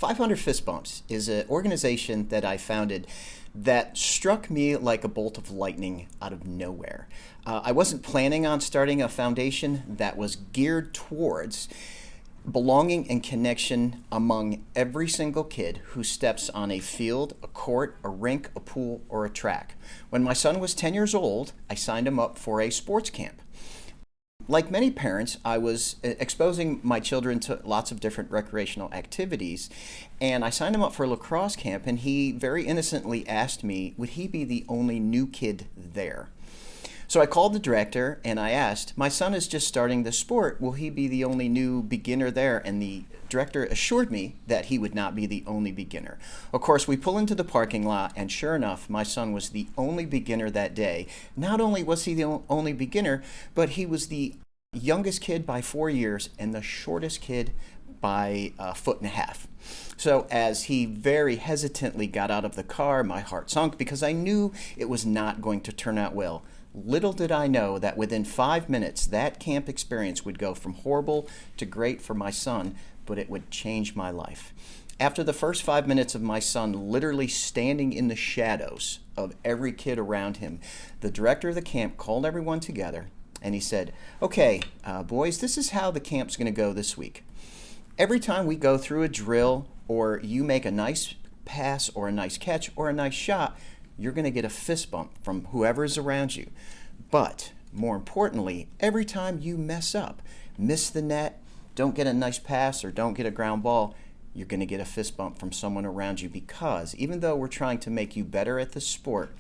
500 Fist Bumps is an organization that I founded that struck me like a bolt of lightning out of nowhere. I wasn't planning on starting a foundation that was geared towards belonging and connection among every single kid who steps on a field, a court, a rink, a pool, or a track. When my son was 10 years old, I signed him up for a sports camp. Like many parents, I was exposing my children to lots of different recreational activities, and I signed him up for a lacrosse camp, and he very innocently asked me, would he be the only new kid there? So I called the director and I asked, my son is just starting the sport, will he be the only new beginner there? And the director assured me that he would not be the only beginner. Of course, we pull into the parking lot, and sure enough, my son was the only beginner that day. Not only was he the only beginner, but he was the youngest kid by 4 years and the shortest kid by a foot and a half. So as he very hesitantly got out of the car, my heart sunk because I knew it was not going to turn out well. Little did I know that within 5 minutes, that camp experience would go from horrible to great for my son, but it would change my life. After the first 5 minutes of my son literally standing in the shadows of every kid around him, the director of the camp called everyone together and he said, okay, boys, this is how the camp's going to go this week. Every time we go through a drill or you make a nice pass or a nice catch or a nice shot, you're going to get a fist bump from whoever is around you. But more importantly, every time you mess up, miss the net, don't get a nice pass or don't get a ground ball, you're going to get a fist bump from someone around you, because even though we're trying to make you better at the sport,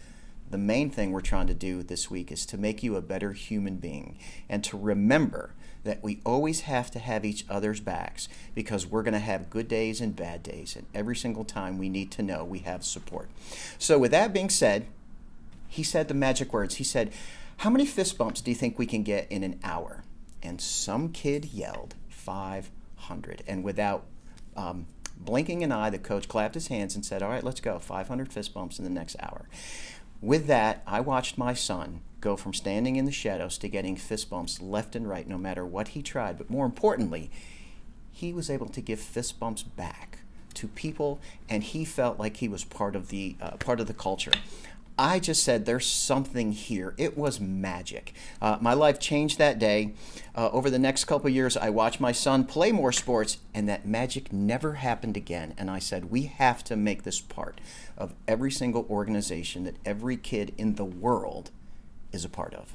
the main thing we're trying to do this week is to make you a better human being and to remember that we always have to have each other's backs, because we're going to have good days and bad days, and every single time we need to know we have support. So with that being said, he said the magic words. He said, how many fist bumps do you think we can get in an hour? And some kid yelled 500. And without blinking an eye, the coach clapped his hands and said, all right, let's go, 500 fist bumps in the next hour. With that, I watched my son go from standing in the shadows to getting fist bumps left and right no matter what he tried. But more importantly, he was able to give fist bumps back to people, and he felt like he was part of the culture. I just said, there's something here. It was magic. My life changed that day. Over the next couple of years, I watched my son play more sports, and that magic never happened again. And I said, we have to make this part of every single organization that every kid in the world is a part of.